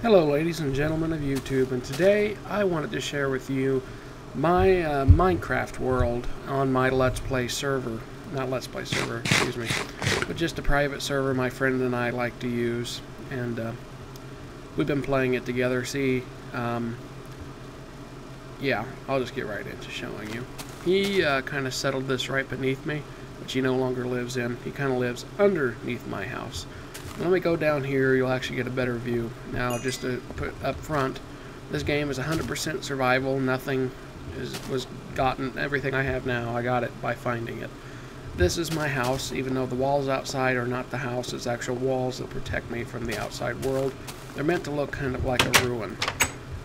Hello ladies and gentlemen of YouTube, and today I wanted to share with you my Minecraft world on my Let's Play server. Not Let's Play server, excuse me, but just a private server my friend and I like to use, and we've been playing it together. Yeah, I'll just get right into showing you. He kind of settled this right beneath me, which he no longer lives in. He kind of lives underneath my house. Let me go down here, you'll actually get a better view. Now, just to put up front, this game is 100% survival. Nothing was gotten. Everything I have now, I got it by finding it. This is my house, even though the walls outside are not the house. It's actual walls that protect me from the outside world. They're meant to look kind of like a ruin.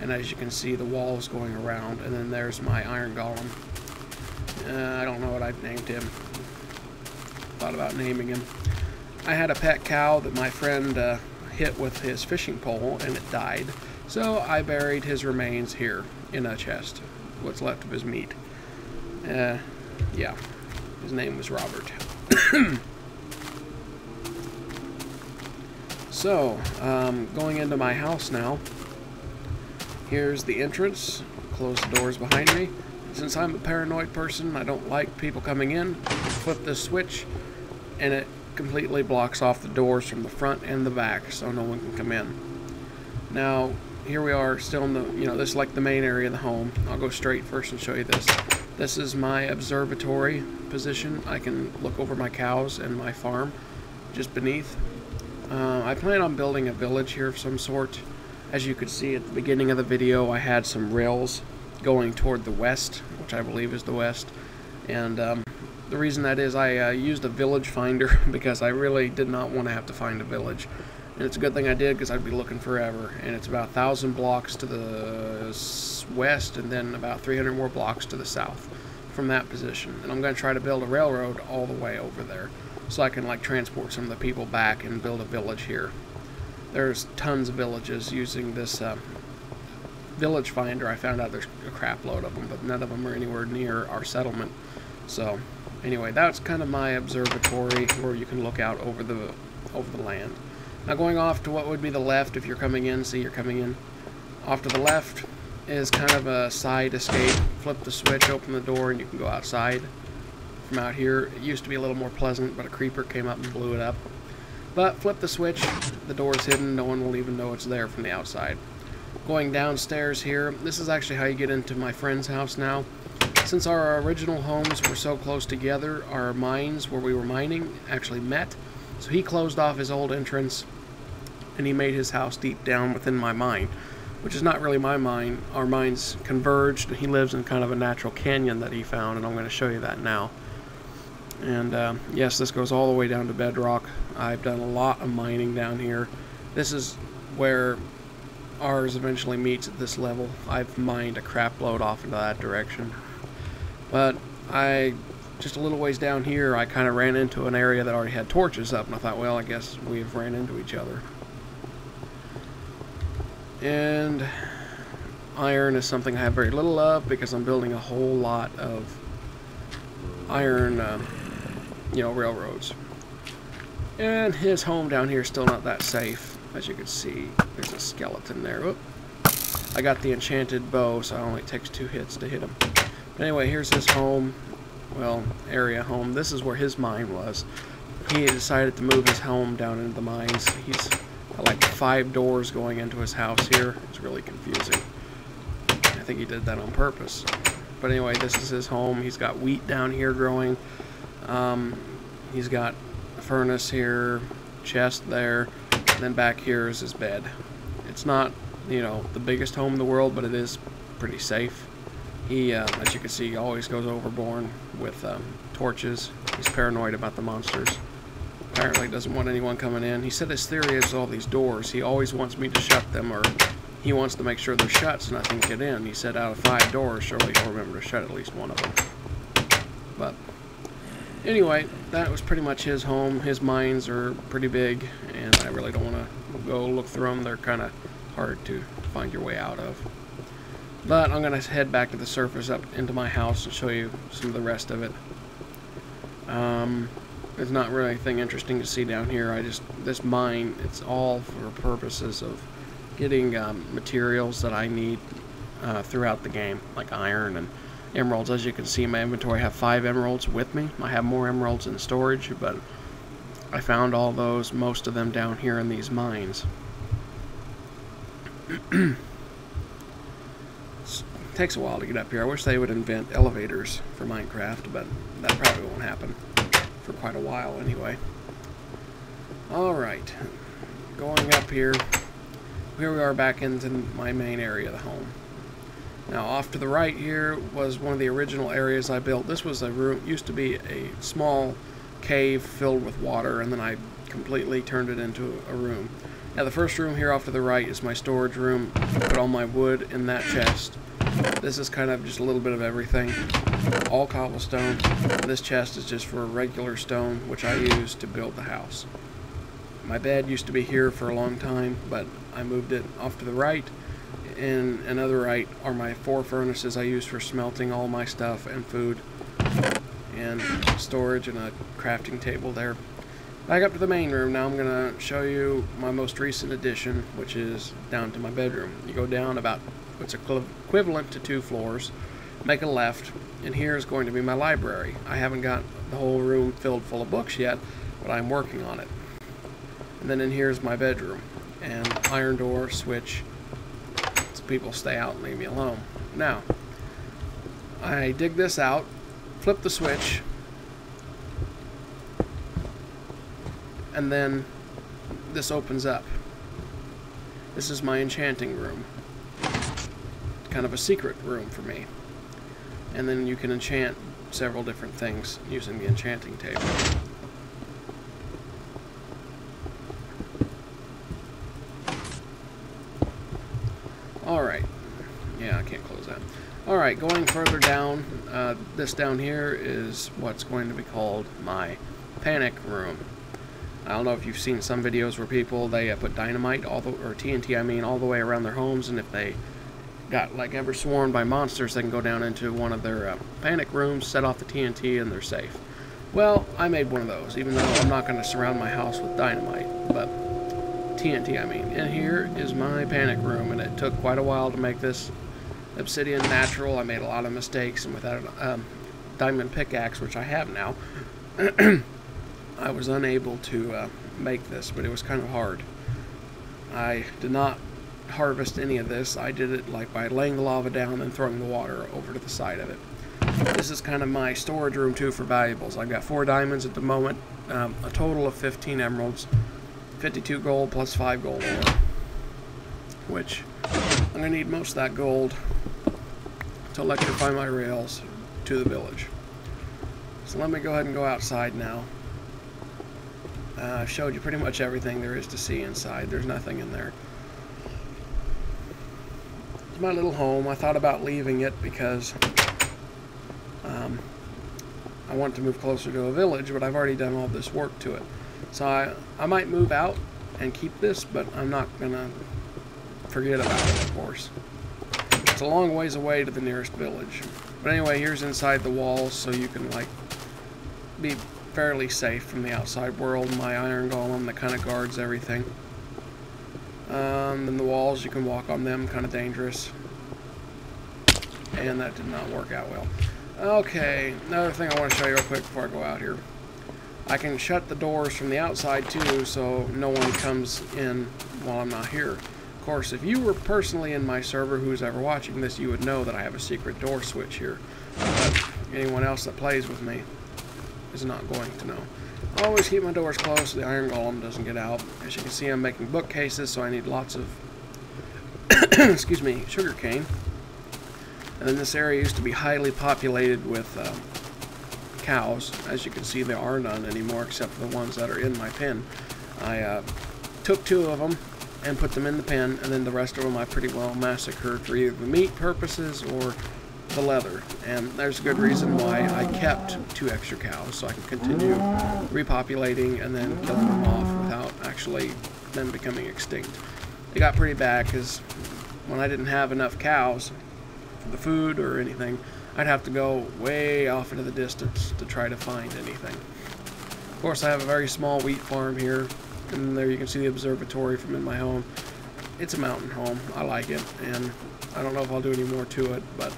And as you can see, the walls going around. And then there's my iron golem. I don't know what I've named him. Thought about naming him. I had a pet cow that my friend hit with his fishing pole, and it died. So I buried his remains here in a chest, what's left of his meat. Yeah, his name was Robert. So, going into my house now. Here's the entrance. Close the doors behind me. Since I'm a paranoid person, I don't like people coming in. Flip this switch, and it completely blocks off the doors from the front and the back, so no one can come in. Now, here we are, still in the, this is like the main area of the home. I'll go straight first and show you this. This is my observatory position. I can look over my cows and my farm just beneath. I plan on building a village here of some sort. As you could see at the beginning of the video, I had some rails going toward the west, which I believe is the west, and the reason that is I used a village finder because I really did not want to have to find a village. And it's a good thing I did, because I'd be looking forever. And it's about 1,000 blocks to the west, and then about 300 more blocks to the south from that position. And I'm going to try to build a railroad all the way over there, so I can transport some of the people back and build a village here. There's tons of villages using this village finder. I found out there's a crap load of them, but none of them are anywhere near our settlement. So anyway, that's kind of my observatory where you can look out over the land. Now, going off to what would be the left if you're coming in, see you're coming in. Off to the left is kind of a side escape. Flip the switch, open the door, and you can go outside from out here. It used to be a little more pleasant, but a creeper came up and blew it up. But flip the switch, the door's hidden, no one will even know it's there from the outside. Going downstairs here, this is actually how you get into my friend's house now. Since our original homes were so close together, our mines where we were mining actually met. So he closed off his old entrance, and he made his house deep down within my mine, which is not really my mine. Our mines converged, and he lives in kind of a natural canyon that he found, and I'm going to show you that now. And yes, this goes all the way down to bedrock. I've done a lot of mining down here. This is where ours eventually meets at this level. I've mined a crap load off into that direction. But just a little ways down here, I kind of ran into an area that already had torches up, and I thought, well, I guess we've ran into each other. And iron is something I have very little of, because I'm building a whole lot of iron, railroads. And his home down here is still not that safe. As you can see, there's a skeleton there. Oop. I got the enchanted bow, so it only takes 2 hits to hit him. But anyway, here's his home. Well, area home. This is where his mine was. He decided to move his home down into the mines. He's got like 5 doors going into his house here. It's really confusing. I think he did that on purpose. But anyway, this is his home. He's got wheat down here growing. He's got a furnace here, chest there, and then back here is his bed. It's not, the biggest home in the world, but it is pretty safe. He, as you can see, always goes overboard with torches. He's paranoid about the monsters. Apparently doesn't want anyone coming in. He said his theory is all these doors, he always wants me to shut them, or he wants to make sure they're shut so nothing can get in. He said out of 5 doors, surely he'll remember to shut at least one of them. But anyway, that was pretty much his home. His mines are pretty big, and I really don't want to go look through them. They're kind of hard to find your way out of. But I'm going to head back to the surface up into my house and show you some of the rest of it. There's not really anything interesting to see down here. This mine, it's all for purposes of getting materials that I need throughout the game, like iron and emeralds. As you can see in my inventory, I have 5 emeralds with me. I have more emeralds in storage, but I found all those, most of them down here in these mines. It takes a while to get up here. I wish they would invent elevators for Minecraft, but that probably won't happen for quite a while anyway. Alright, going up here. Here we are back into my main area of the home. Now off to the right here was one of the original areas I built. This was a room, used to be a small cave filled with water, and then I completely turned it into a room. Now the first room here off to the right is my storage room. Put all my wood in that chest. This is kind of just a little bit of everything. All cobblestone. This chest is just for regular stone, which I use to build the house. My bed used to be here for a long time, but I moved it off to the right. And another right are my 4 furnaces I use for smelting all my stuff and food. And storage and a crafting table there. Back up to the main room. Now I'm going to show you my most recent addition, which is down to my bedroom. You go down about what's equivalent to 2 floors, make a left, and here is going to be my library. I haven't got the whole room filled full of books yet, but I'm working on it. And then in here is my bedroom, and iron door, switch, so people stay out and leave me alone. Now, I dig this out, flip the switch, and then this opens up. This is my enchanting room. Kind of a secret room for me. And then you can enchant several different things using the enchanting table. Alright. Yeah, I can't close that. Alright, going further down, this down here is what's going to be called my panic room. I don't know if you've seen some videos where people, they put dynamite, or TNT I mean, all the way around their homes, and if they got like ever swarmed by monsters, they can go down into one of their panic rooms, set off the TNT, and they're safe. Well, I made one of those, even though I'm not going to surround my house with dynamite, but TNT I mean. And here is my panic room, and it took quite a while to make this obsidian natural. I made a lot of mistakes, and without a diamond pickaxe, which I have now, I was unable to make this, but it was kind of hard. I did not harvest any of this. I did it like by laying the lava down and throwing the water over to the side of it. This is kind of my storage room too for valuables. I've got 4 diamonds at the moment, a total of 15 emeralds, 52 gold plus 5 gold ore, which I'm going to need most of that gold to electrify my rails to the village. So let me go ahead and go outside now. I've showed you pretty much everything there is to see inside. There's nothing in there. It's my little home. I thought about leaving it because I want to move closer to a village, but I've already done all this work to it. So I might move out and keep this, but I'm not going to forget about it, of course. It's a long ways away to the nearest village. But anyway, here's inside the walls, so you can like be fairly safe from the outside world. My iron golem that kind of guards everything. Then the walls, you can walk on them, kind of dangerous. And that did not work out well. Okay, another thing I want to show you real quick before I go out here. I can shut the doors from the outside too, so no one comes in while I'm not here. Of course, if you were personally in my server who's ever watching this, you would know that I have a secret door switch here. But anyone else that plays with me is not going to know. I always keep my doors closed so the iron golem doesn't get out. As you can see, I'm making bookcases, so I need lots of excuse me, sugar cane. And then this area used to be highly populated with cows. As you can see, there are none anymore except for the ones that are in my pen. I took 2 of them and put them in the pen, and then the rest of them I pretty well massacred for either the meat purposes or the leather. And there's a good reason why I kept 2 extra cows, so I can continue repopulating and then killing them off without actually them becoming extinct. It got pretty bad because when I didn't have enough cows for the food or anything, I'd have to go way off into the distance to try to find anything. Of course, I have a very small wheat farm here, and there you can see the observatory from in my home. it's a mountain home. I like it, and I don't know if I'll do any more to it, but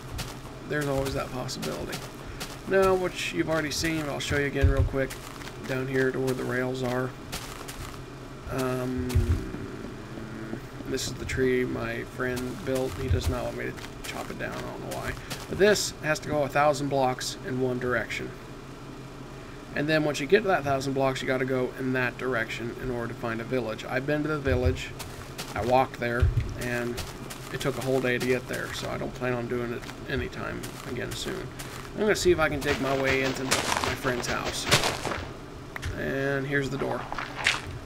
there's always that possibility. Now, which you've already seen, I'll show you again real quick. Down here to where the rails are. This is the tree my friend built. He does not want me to chop it down. I don't know why. But this has to go 1,000 blocks in one direction. And then once you get to that 1,000 blocks, you got to go in that direction in order to find a village. I've been to the village. I walked there, and it took a whole day to get there, so I don't plan on doing it anytime again soon. I'm going to see if I can dig my way into my friend's house. And here's the door.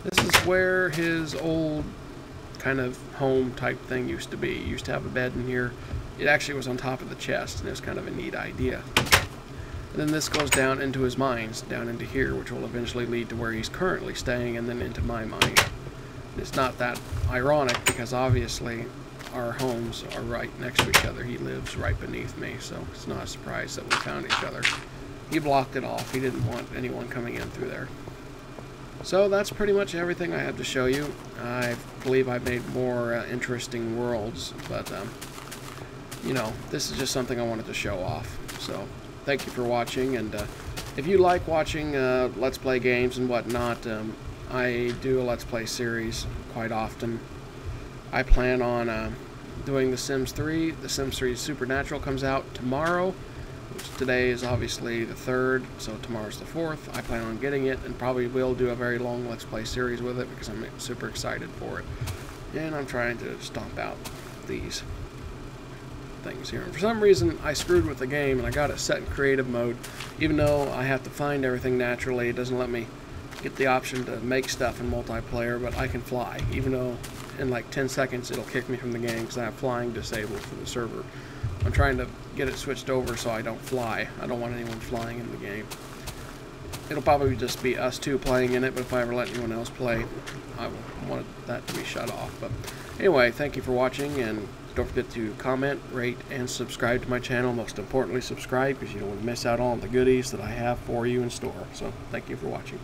This is where his old kind of home type thing used to be. He used to have a bed in here. It actually was on top of the chest, and it was kind of a neat idea. And then this goes down into his mines, down into here, which will eventually lead to where he's currently staying, and then into my mine. It's not that ironic, because obviously our homes are right next to each other. He lives right beneath me, so it's not a surprise that we found each other. He blocked it off. He didn't want anyone coming in through there. So that's pretty much everything I have to show you. I believe I made more interesting worlds, but you know, this is just something I wanted to show off. So thank you for watching, and if you like watching Let's Play games and whatnot, I do a Let's Play series quite often. I plan on doing The Sims 3. The Sims 3 Supernatural comes out tomorrow, which today is obviously the 3rd, so tomorrow's the 4th. I plan on getting it, and probably will do a very long Let's Play series with it, because I'm super excited for it. And I'm trying to stomp out these things here. And for some reason, I screwed with the game, and I got it set in creative mode. Even though I have to find everything naturally, it doesn't let me get the option to make stuff in multiplayer, but I can fly, even though in like 10 seconds it'll kick me from the game because I have flying disabled for the server. I'm trying to get it switched over so I don't fly. I don't want anyone flying in the game. It'll probably just be us two playing in it, but if I ever let anyone else play, I want that to be shut off. But anyway, thank you for watching, and don't forget to comment, rate, and subscribe to my channel. Most importantly, subscribe, because you don't want to miss out on the goodies that I have for you in store. So thank you for watching.